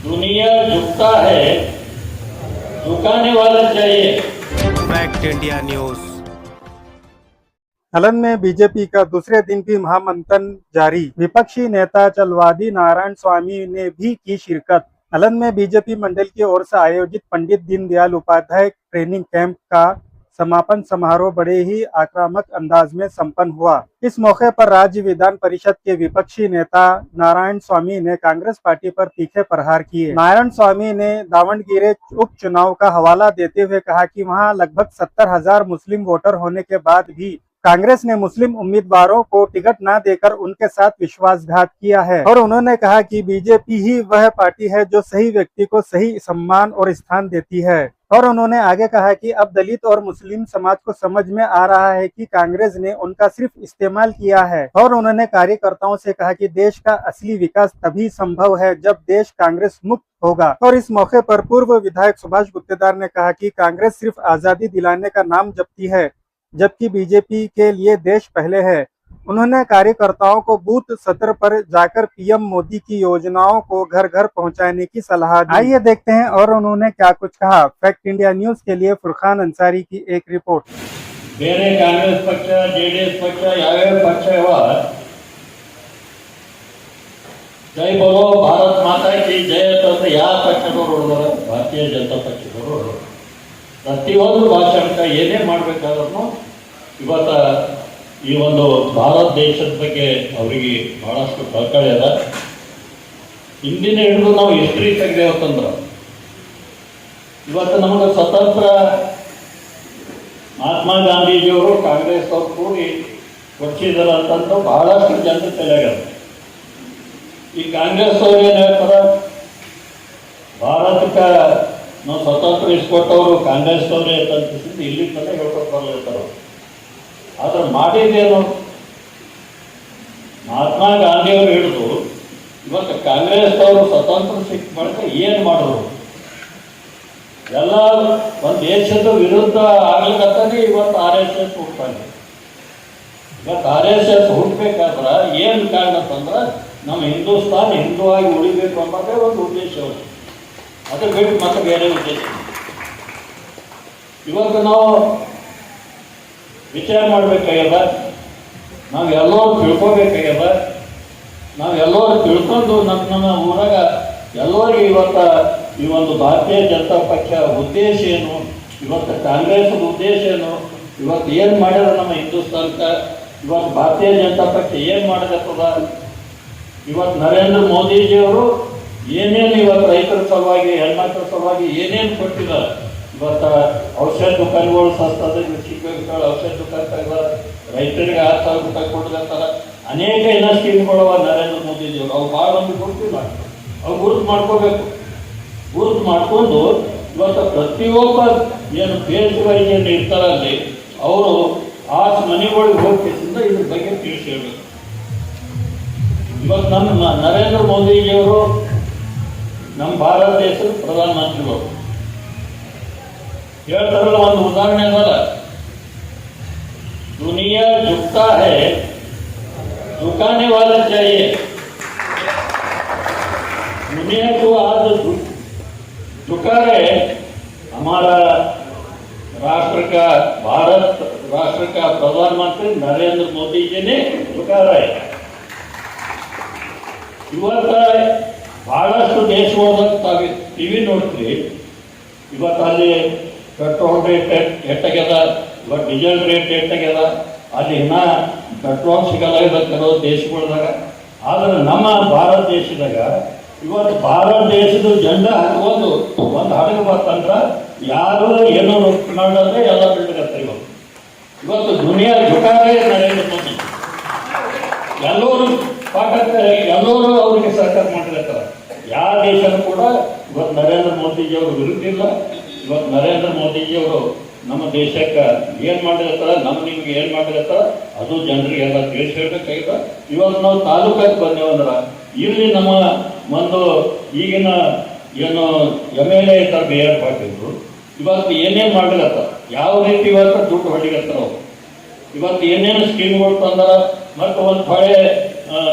दुनिया झुकता है, झुकाने वाला चाहिए। Fact India news. हलन में बीजेपी का दूसरे दिन भी महामंथन जारी। विपक्षी नेता चलवादी नारायण स्वामी ने भी की शिरकत। हलन में बीजेपी मंडल की ओर से आयोजित पंडित दीनदयाल उपाध्याय ट्रेनिंग कैंप का समापन समारोह बड़े ही आक्रामक अंदाज में संपन्न हुआ। इस मौके पर राज्य विधान परिषद के विपक्षी नेता नारायण स्वामी ने कांग्रेस पार्टी पर तीखे प्रहार किए। नारायण स्वामी ने दावणगेरे उपचुनाव का हवाला देते हुए कहा कि वहां लगभग 70,000 मुस्लिम वोटर होने के बाद भी कांग्रेस ने मुस्लिम उम्मीदवारों को टिकट न देकर उनके साथ विश्वासघात किया है और उन्होंने कहा कि बीजेपी ही वह पार्टी है जो सही व्यक्ति को सही सम्मान और स्थान देती है। और उन्होंने आगे कहा कि अब दलित और मुस्लिम समाज को समझ में आ रहा है कि कांग्रेस ने उनका सिर्फ इस्तेमाल किया है। और उन्होंने कार्यकर्ताओं से कहा कि देश का असली विकास तभी संभव है जब देश कांग्रेस मुक्त होगा। और इस मौके पर पूर्व विधायक सुभाष गुत्तेदार ने कहा कि कांग्रेस सिर्फ आजादी दिलाने का नाम जपती है, जबकि बीजेपी के लिए देश पहले है। उन्होंने कार्यकर्ताओं को बूथ स्तर पर जाकर पीएम मोदी की योजनाओं को घर घर पहुंचाने की सलाह दी। आइए देखते हैं और उन्होंने क्या कुछ कहा। फैक्ट इंडिया न्यूज के लिए फुरखान अंसारी की एक रिपोर्ट। ಬೇರೆ ಕಾಂಗ್ರೆಸ್ ಪಕ್ಷ ಜೆಡಿಎಸ್ ಪಕ್ಷ ಯಾವ್ಯಾವ ಪಕ್ಷ ಇವ ಜೈ ಬೋಲೋ ಭಾರತ್ ಮಾತಾ ಕಿ ಜಯ ಅಂತ ಯಾವ ಪಕ್ಷದವರು ಹೊಡೆದಾರೆ? ಭಾರತೀಯ ಜನತಾ ಪಕ್ಷದವರು ಹೊಡೆದರು. ಪ್ರತಿಯೊಂದು ಭಾಷಣಕ್ಕೆ ಏನೇ ಮಾಡಬೇಕಾದ್ರೂ ಇವತ್ತ ಈ ಒಂದು ಭಾರತ ದೇಶದ ಬಗ್ಗೆ ಅವರಿಗೆ ಬಹಳಷ್ಟು ಕಳಕಳಿ ಅದ. ಹಿಂದಿನ ಹಿಡಿದು ನಾವು ಹಿಸ್ಟ್ರಿ ತೆಗೆದೇವತ್ತಂದ್ರೆ ಇವತ್ತು ನಮಗೆ ಸ್ವತಂತ್ರ ಮಹಾತ್ಮ ಗಾಂಧೀಜಿಯವರು ಕಾಂಗ್ರೆಸ್ ಅವ್ರು ಕೂಡಿ ಕೊಡಿಸಿದಾರ ಅಂತಂದು ಬಹಳಷ್ಟು ಜನರು ತಲೆಯಾಗದ. ಈ ಕಾಂಗ್ರೆಸ್ ಅವ್ರು ಏನು ಹೇಳ್ತಾರೆ, ಭಾರತಕ್ಕೆ ನಾವು ಸ್ವತಂತ್ರ ಇಸ್ಕೊಟ್ಟವರು ಕಾಂಗ್ರೆಸ್ ಅವರೇ ಅಂತಂತ ಇಲ್ಲಿ ತನಕ ಹೇಳ್ಕೊಟ್ಟು ಬರ್ಲಿರ್ತಾರೆ. ಆದ್ರೆ ಮಾಡಿದ್ದೇನು? ಮಹಾತ್ಮ ಗಾಂಧಿಯವರು ಹಿಡಿದು ಇವತ್ತು ಕಾಂಗ್ರೆಸ್ ಅವರು ಸ್ವತಂತ್ರ ಸಿಕ್ಕ ಬಳಿಕ ಏನು ಮಾಡಿದ್ರು? ಎಲ್ಲ ಒಂದು ದೇಶದ ವಿರುದ್ಧ ಆಗ್ಲಿಕ್ಕಂತಾನೆ ಇವತ್ತು RSS ಹುಟ್ಟಾನೆ. ಇವತ್ತು RSS ಹುಟ್ಟಬೇಕಾದ್ರೆ ಏನು ಕಾರಣ ಅಂತಂದ್ರೆ ನಮ್ಮ ಹಿಂದೂಸ್ತಾನ್ ಹಿಂದೂ ಆಗಿ ಉಳಿಬೇಕು ಅನ್ನೋದೇ ಒಂದು ಉದ್ದೇಶ. ಅದು ಬಿಟ್ಟು ಮತ್ತೆ ಬೇರೆ ಉದ್ದೇಶ. ಇವತ್ತು ನಾವು ವಿಚಾರ ಮಾಡಬೇಕಾಗ್ಯದ, ನಾವೆಲ್ಲರೂ ತಿಳ್ಕೊಬೇಕಾಗ್ಯದ. ನಾವೆಲ್ಲರೂ ತಿಳ್ಕೊಂಡು ನಮ್ಮ ಊರಾಗ ಎಲ್ಲರಿಗೂ ಇವತ್ತು ಈ ಒಂದು ಭಾರತೀಯ ಜನತಾ ಪಕ್ಷ ಉದ್ದೇಶ ಏನು, ಇವತ್ತು ಕಾಂಗ್ರೆಸ್ ಉದ್ದೇಶ ಏನು, ಇವತ್ತು ಏನು ಮಾಡ್ಯಾರ ನಮ್ಮ ಹಿಂದೂಸ್ತಾನಕ್ಕೆ, ಇವತ್ತು ಭಾರತೀಯ ಜನತಾ ಪಕ್ಷ ಏನು ಮಾಡಕತ್ತದ, ಇವತ್ತು ನರೇಂದ್ರ ಮೋದಿಜಿಯವರು ಏನೇನು ಇವತ್ತು ರೈತರ ಸಲುವಾಗಿ ಹೆಣ್ಮಕ್ಳ ಸಲುವಾಗಿ ಏನೇನು ಕೊಟ್ಟಿದ್ದಾರೆ. ಇವತ್ತು ಔಷಧ ದುಕಾನ್ಗಳು ಸಸ್ತದ, ಕೃಷಿಕಗಳು ಔಷಧ ದುಕಾನ್ ತೆಗೆದಾರ, ರೈತರಿಗೆ 6,000 ರೂಪಾಯಿ ಕೊಡ್ಲತ್ತಾರ. ಅನೇಕ ಏನೋ ಸ್ಕೀಮ್ಗಳವ ನರೇಂದ್ರ ಮೋದಿಜಿಯವರು. ಅವು ಭಾಳ ನಮಗೆ ಗೊತ್ತಿಲ್ಲ, ಅವು ಗುರುತು ಮಾಡ್ಕೋಬೇಕು. ಗುರುತು ಮಾಡಿಕೊಂಡು ಇವತ್ತು ಪ್ರತಿಯೊಬ್ಬ ಏನು ಬೇಸಿಗೆ ಏನು ಇರ್ತಾರಲ್ಲಿ ಅವರು ಆ ಮನೆಗಳಿಗೆ ಹೋಗ್ತಿದ್ದ ಇದ್ರ ಬಗ್ಗೆ ತಿಳಿಸಿ ಹೇಳ್ಬೇಕು. ಇವತ್ತು ನಮ್ಮ ನರೇಂದ್ರ ಮೋದಿಜಿಯವರು ನಮ್ಮ ಭಾರತ ದೇಶದ ಪ್ರಧಾನಮಂತ್ರಿಗಳು ಹೇಳ್ತಾರಲ್ಲ, ಒಂದು ಉದಾಹರಣೆ ಅದಲ್ಲ, दुनिया झुकता है, झुकाने वाला चाहिए। दुनिया को आज झुका रहे हमारा राष्ट्र का, भारत राष्ट्र का प्रधानमंत्री नरेंद्र मोदी जी ने झुका रहे. ಇವತ್ತು ಬಹಳಷ್ಟು ದೇಶಗಳದಾಗ ತಾವು ಟಿವಿ ನೋಡ್ತೀವಿ. ಇವತ್ತು ಅಲ್ಲಿ ಪೆಟ್ರೋಲ್ ರೇಟ್ ಹೆಚ್ಚಾಗ್ಯದ, ಇವತ್ತು ಡೀಸೆಲ್ ರೇಟ್ ಹೆಚ್ಚಾಗ್ಯದ. ಅಲ್ಲಿ ಇನ್ನೂ ಪೆಟ್ರೋಲ್ ಸಿಗಲ್ಲ ಕೆಲವು ದೇಶಗಳದಾಗ. ಆದರೆ ನಮ್ಮ ಭಾರತ ದೇಶದಾಗ ಇವತ್ತು ಭಾರತ ದೇಶದ ಜೆಂಡಾ ಹಾಕೊಂಡು ಒಂದು ಹಡಗು ಬರ್ತಂದ್ರೆ ಯಾರು ಏನೋ ನೋಡಿದ್ರೆ ಎಲ್ಲ ಬಿಡ್ಬೇಕಂತ. ಇವತ್ತು ದುನಿಯಾ ಜುಕಾರೇ ನರೇಂದ್ರ ಮೋದಿ. ಎಲ್ಲರೂ ಎಲ್ಲರೂ ಅವರಿಗೆ ಸಹಕಾರ ಮಾಡಿರ್ತಾರೆ. ಯಾವ ದೇಶನೂ ಕೂಡ ಇವತ್ತು ನರೇಂದ್ರ ಮೋದಿಜಿಯವರು ವಿರುದ್ಧ ಇಲ್ಲ. ಇವತ್ತು ನರೇಂದ್ರ ಮೋದಿಜಿಯವರು ನಮ್ಮ ದೇಶಕ್ಕೆ ಏನು ಮಾಡಿರ್ತಾರ, ನಿಮ್ಗೆ ಏನು ಮಾಡಿರ್ತಾರ ಅದು ಜನರಿಗೆಲ್ಲ ತಿಳಿಸಿ ಹೇಳ್ಬೇಕಾಗಿಲ್ಲ. ಇವತ್ತು ನಾವು ತಾಲೂಕಕ್ಕೆ ಬಂದೇವಂದ್ರೆ ಇಲ್ಲಿ ನಮ್ಮ ಒಂದು ಈಗಿನ ಏನು MLA ಇರ್ತಾರೆ BR ಪಾಟೀಲ್ರು, ಇವತ್ತು ಏನೇನು ಮಾಡ್ಲಿಕತ್ತಾರ, ಯಾವ ರೀತಿ ಇವತ್ತು ದುಡ್ಡು ಹೊಡಿಗತ್ತಾರ ಅವರು. ಇವತ್ತು ಏನೇನು ಸ್ಕೀಮ್ಗಳು ತಂದಾರ, ಮತ್ತು ಒಂದು ಹೊಳೆ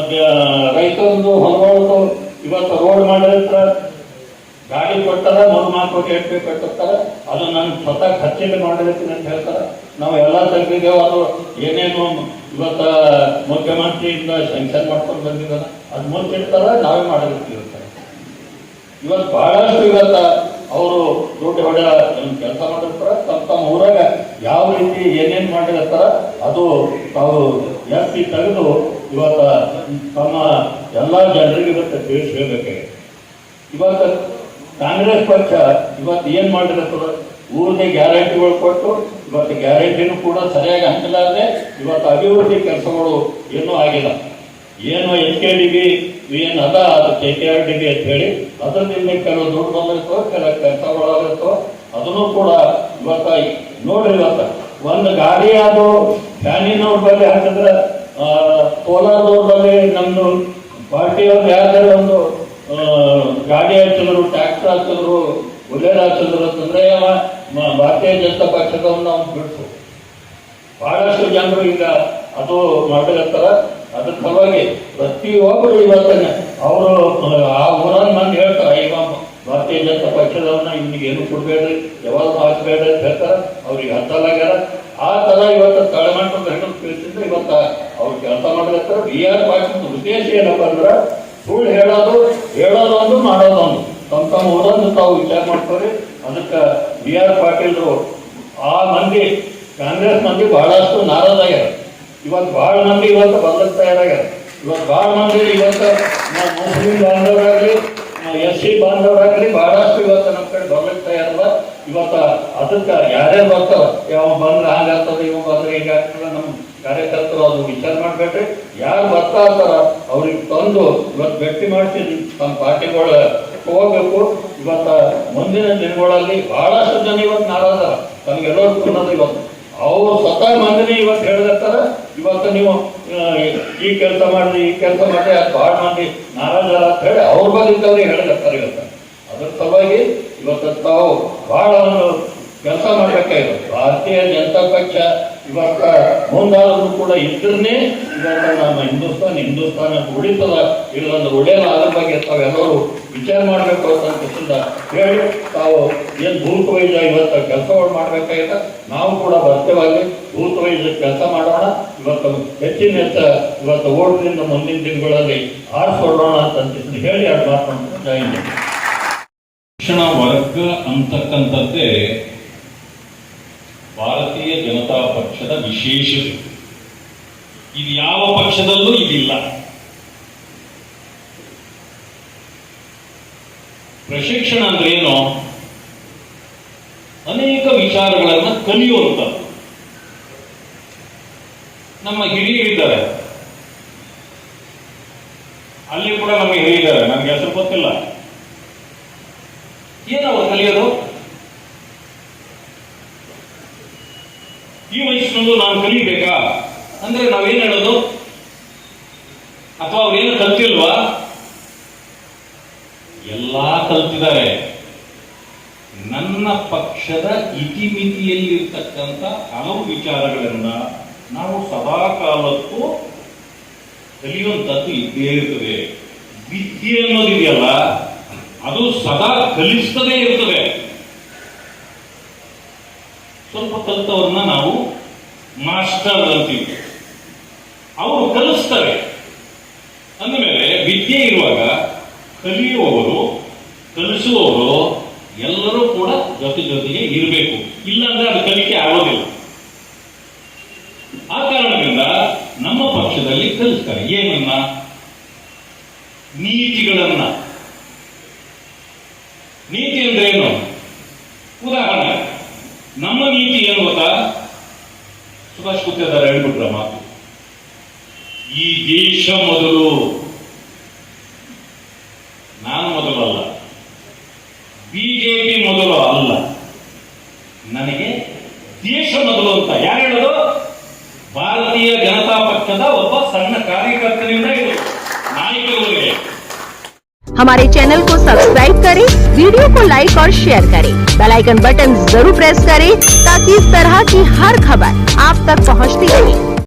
ರೈತರದ್ದು ಹೊಲಗಳದ್ದು ಇವತ್ತು ರೋಡ್ ಮಾಡಿರ್ತಾರೆ. ಕೊಡ್ತಾರ, 3 ಕೋಟಿ 8 ಕೋಟಿ ಕೊಟ್ಟಿರ್ತಾರೆ. ಅದು ನಾನು ಸ್ವತಃ ಖರ್ಚಿಗೆ ಮಾಡಿರ್ತೀನಿ ಅಂತ ಹೇಳ್ತಾರೆ. ನಾವು ಎಲ್ಲ ತಲುಪಿಗೆ ಅದು ಏನೇನು ಇವತ್ತ ಮುಖ್ಯಮಂತ್ರಿಯಿಂದ ಸ್ಯಾಂಕ್ಷನ್ ಮಾಡ್ಕೊಂಡು ಬಂದಿದ್ದಾರೆ, ಅದು ಮುಂಚಿರ್ತಾರೆ, ನಾವೇ ಮಾಡಿರ್ತಿರ್ತಾರೆ. ಇವತ್ತು ಬಹಳಷ್ಟು ಇವತ್ತ ಅವರು ದುಡ್ಡು ಹೊಡೆಯ ಕೆಲಸ ಮಾಡಿರ್ತಾರೆ. ತಮ್ಮ ಊರಾಗ ಯಾವ ರೀತಿ ಏನೇನು ಮಾಡಿರ್ತಾರ ಅದು ತಾವು ಎತ್ತಿ ತೆಗೆದು ಇವತ್ತ ತಮ್ಮ ಎಲ್ಲ ಜನರಿಗೆ ಇವತ್ತು ತಿಳಿಸಿ ಹೇಳ್ಬೇಕಾಗಿದೆ. ಇವತ್ತು ಕಾಂಗ್ರೆಸ್ ಪಕ್ಷ ಇವತ್ತು ಏನು ಮಾಡಿರ್ತಾರೆ, ಊರಿಗೆ ಗ್ಯಾರಂಟಿಗಳು ಕೊಟ್ಟು ಇವತ್ತು ಗ್ಯಾರಂಟಿನೂ ಕೂಡ ಸರಿಯಾಗಿ ಹಂಚಲಾರದೆ ಇವತ್ತು ಅಭಿವೃದ್ಧಿ ಕೆಲಸಗಳು ಏನೂ ಆಗಿಲ್ಲ. ಏನು SKDB ಏನು ಅದ ಅದು KKRDB ಅಂತ ಹೇಳಿ ಅದರಿಂದ ಕೆಲವು ದುಡ್ಡು ಬಂದಿರ್ತೋ, ಕೆಲವು ಕೆಲಸಗಳಾಗಿರ್ತೋ, ಅದನ್ನು ಕೂಡ ಇವತ್ತ ನೋಡ್ರಿ. ಇವತ್ತು ಒಂದು ಗಾಡಿ ಅದು ಫ್ಯಾನಿನವ್ರ ಬಗ್ಗೆ ಹಾಕಿದ್ರೆ ಕೋಲಾರದವ್ರ ಬಗ್ಗೆ ನಮ್ದು ಪಾರ್ಟಿಯವ್ರು ಯಾವ್ದಾರು ಒಂದು ಗಾಡಿ ಹಚ್ಚಿದ್ರು, ಟ್ಯಾಕ್ಟರ್ ಹಚ್ಚಿದ್ರು, ಬುಲೆಟ್ ಹಚ್ಚಿದ್ರು ಅಂತಂದ್ರೆ ಭಾರತೀಯ ಜನತಾ ಪಕ್ಷದವ್ರನ್ನ ಅವ್ನು ಬಿಡ್ತು. ಬಹಳಷ್ಟು ಜನರು ಈಗ ಅದು ಮಾಡಲಿರ್ತಾರ. ಅದ್ರ ಸಲುವಾಗಿ ಪ್ರತಿಯೊಬ್ಬರು ಇವತ್ತನ್ನ ಅವರು ಆ ಊರನ್ನ ಮಂದಿ ಹೇಳ್ತಾರೆ, ಈಗ ಭಾರತೀಯ ಜನತಾ ಪಕ್ಷದವ್ರನ್ನ ಇವ್ನಿಗೆ ಏನು ಕೊಡ್ಬೇಡ್ರಿ, ಯಾವಾಗ ಹಾಕ್ಬೇಡ್ರಿ ಅಂತ ಹೇಳ್ತಾರೆ. ಅವ್ರಿಗೆ ಹತ್ತಲಾಗ್ಯಾರ. ಆ ತರ ಇವತ್ತು ತಳಮಟ್ಟದ ಹೆಣ್ಣು ತಿಳಿಸಿದ್ರೆ ಇವತ್ತು ಅವ್ರು ಕೆಲಸ ಮಾಡಲಿರ್ತಾರೆ. BR ಪಾಟೀಲ್ ಉದ್ದೇಶ ಏನಪ್ಪ ಅಂದ್ರೆ ಸುಳ್ಳು ಹೇಳೋದು ಒಂದು ಮಾಡೋದೊಂದು. ತಮ್ಮ ಊರನ್ನು ತಾವು ವಿಚಾರ ಮಾಡ್ತಾರೆ. ಅದಕ್ಕೆ BR ಪಾಟೀಲ್ರು ಆ ಮಂದಿ ಕಾಂಗ್ರೆಸ್ ಮಂದಿ ಬಹಳಷ್ಟು ನಾರಾಜಾಗ್ಯಾರ. ಇವತ್ತು ಬಹಳ ಮಂದಿ ಇವತ್ತು ಬದಲಾಗ್ತಾ ತಯಾರಾಗ್ಯಾರ. ಇವತ್ತು ಬಹಳ ಮಂದಿ ಇವತ್ತು ಮುಸ್ಲಿಂ ಬಾಂಧವರಾಗಲಿ, SC ಬಾಂಧವರಾಗಲಿ ಬಹಳಷ್ಟು ಇವತ್ತು ನಮ್ಮ ಕಡೆ ಬದಲಾಗ್ತಾ ಇರಲ್ಲ. ಇವತ್ತು ಅದಕ್ಕೆ ಯಾರ್ಯಾರು ಬರ್ತಾರ, ಯಾವ ಬಂದ್ರೆ ಹಂಗಾಗ್ತದೆ, ಇವ ಬಂದ್ರೆ ಹೀಗಾಗ್ತದೆ, ನಮ್ಮ ಕಾರ್ಯಕರ್ತರು ಅದು ವಿಚಾರ ಮಾಡ್ಬೇಡ್ರಿ. ಯಾರು ಬರ್ತಾ ಇರ್ತಾರ ಅವ್ರಿಗೆ ತಂದು ಇವತ್ತು ಭೇಟಿ ಮಾಡಿಸಿ ತಮ್ಮ ಪಾರ್ಟಿಗಳ ಹೋಗ್ಬೇಕು. ಇವತ್ತು ಮುಂದಿನ ದಿನಗಳಲ್ಲಿ ಬಹಳಷ್ಟು ಜನ ಇವತ್ತು ನಾರಾಜ ತಮ್ಗೆಲ್ಲರೂ ಅನ್ನೋದು ಇವತ್ತು ಅವ್ರು ಸ್ವತಃ ಮಂದಿನೇ ಇವತ್ತು ಹೇಳಿರ್ತಾರ. ಇವತ್ತು ನೀವು ಈ ಕೆಲಸ ಮಾಡ್ರಿ, ಈ ಕೆಲಸ ಮಾಡ್ರಿ, ಅದು ಭಾಳ ಮಂದಿ ನಾರಾಜರ ಅಂತ ಹೇಳಿ ಅವ್ರ ಬದಿದ್ದವ್ರಿಗೆ ಹೇಳಿರ್ತಾರೆ. ಇವತ್ತು ಅದ್ರ ಸಲುವಾಗಿ ಇವತ್ತು ತಾವು ಬಹಳ ಒಂದು ಕೆಲಸ ಮಾಡ್ಬೇಕಾಗಿದೆ. ಭಾರತೀಯ ಜನತಾ ಪಕ್ಷ ಇವತ್ತ ಮುಂದಾದ್ರೂ ಕೂಡ ಇದ್ರನ್ನೇ ಇವತ್ತು ನಮ್ಮ ಹಿಂದೂಸ್ತಾನ ಉಳಿತದ, ಇಲ್ಲೊಂದು ಒಳ್ಳೆಯಲ್ಲ. ಅದ್ರ ಬಗ್ಗೆ ತಾವೆಲ್ಲರೂ ವಿಚಾರ ಮಾಡಬೇಕು ಅಂತ ಹೇಳಿ ತಾವು ಏನು ಬೂತ್ ವೈಸ್ ಇವತ್ತು ಕೆಲಸಗಳು ಮಾಡಬೇಕಾಗಿದೆ. ನಾವು ಕೂಡ ಭರ್ತಿಯಾಗಿ ಬೂತ್ ವೈಸ್ ಕೆಲಸ ಮಾಡೋಣ. ಇವತ್ತು ಹೆಚ್ಚಿನ ಇವತ್ತು ಓಟ್ರಿಂದ ಮುಂದಿನ ದಿನಗಳಲ್ಲಿ ಆರಿಸ್ಕೊಳ್ಳೋಣ ಅಂತ ಹೇಳಿ ಅದು ಮಾತನಾಡ್ತಾರೆ. ಜೈ ಹಿಂದ್. ಶಿಕ್ಷಣ ವರ್ಗ ಅಂತಕ್ಕಂಥದ್ದೇ ಭಾರತೀಯ ಜನತಾ ಪಕ್ಷದ ವಿಶೇಷತೆ. ಇದು ಯಾವ ಪಕ್ಷದಲ್ಲೂ ಇದಿಲ್ಲ. ಪ್ರಶಿಕ್ಷಣ ಅಂದ್ರೆ ಏನು? ಅನೇಕ ವಿಚಾರಗಳನ್ನ ಕಲಿಯುವಂಥದ್ದು. ನಮ್ಮ ಹಿರಿಯರಿದ್ದಾರೆ, ಅಲ್ಲಿ ಕೂಡ ನಮಗೆ ಹೇಳಿದ್ದಾರೆ, ನನಗೆ ಹೆಸರು ಗೊತ್ತಿಲ್ಲ. ಏನವರು ಕಲಿಯೋದು? ಈ ವಯಸ್ಸಿನಲ್ಲೂ ನಾನು ಕಲಿಬೇಕಾ ಅಂದ್ರೆ ನಾವೇನ್ ಹೇಳೋದು? ಅಥವಾ ಅವ್ರೇನು ಕಲ್ತಿಲ್ವಾ? ಎಲ್ಲಾ ಕಲ್ತಿದ್ದಾರೆ. ನನ್ನ ಪಕ್ಷದ ಇತಿಮಿತಿಯಲ್ಲಿರ್ತಕ್ಕಂಥ ಹಲವು ವಿಚಾರಗಳನ್ನ ನಾವು ಸದಾ ಕಾಲಕ್ಕೂ ಕಲಿಯುವಂಥದ್ದು ಇದ್ದೇ ಇರ್ತದೆ. ವಿದ್ಯೆ ಅನ್ನೋದಿದೆಯಲ್ಲ, ಅದು ಸದಾ ಕಲಿಸ್ತದೇ ಇರ್ತದೆ. ಸ್ವಲ್ಪ ಕಲಿತವ್ರನ್ನ ನಾವು ಮಾಸ್ಟರ್ ಅಂತೀವಿ, ಅವರು ಕಲಿಸ್ತಾರೆ. ಅಂದಮೇಲೆ ವಿದ್ಯೆ ಇರುವಾಗ ಕಲಿಯುವವರು, ಕಲಿಸುವವರು ಎಲ್ಲರೂ ಕೂಡ ಜೊತೆಗೆ ಇರಬೇಕು. ಇಲ್ಲಾಂದ್ರೆ ಅದು ಕಲಿಕೆ ಆಗೋದಿಲ್ಲ. ಆ ಕಾರಣದಿಂದ ನಮ್ಮ ಪಕ್ಷದಲ್ಲಿ ಕಲಿಸ್ತಾರೆ. ಏನನ್ನ? ನೀತಿಗಳನ್ನ. ನೀತಿ ಅಂದ್ರೆ ಏನು? ಉದಾಹರಣೆ, ನಮ್ಮ ನೀತಿ ಏನು ಗೊತ್ತಾ? ಸುಭಾಷ್ ಗುತ್ತೇದಾರ್ ಹೇಳ್ಬಿಟ್ರ ಮಾತು, ಈ ದೇಶ ಮೊದಲು, ನಾನು ಮೊದಲಲ್ಲ, ಬಿಜೆಪಿ ಮೊದಲು ಅಲ್ಲ, ನನಗೆ ದೇಶ ಮೊದಲು ಅಂತ ಯಾರು ಹೇಳೋದು? ಭಾರತೀಯ ಜನತಾ ಪಕ್ಷದ ಒಬ್ಬ ಸಣ್ಣ ಕಾರ್ಯಕರ್ತನಿಂದ ಇದು ನಾಯಕರವರೆಗೆ. हमारे चैनल को सब्सक्राइब करें, वीडियो को लाइक और शेयर करें, बेल आइकन बटन जरूर प्रेस करें ताकि इस तरह की हर खबर आप तक पहुंचती रहे।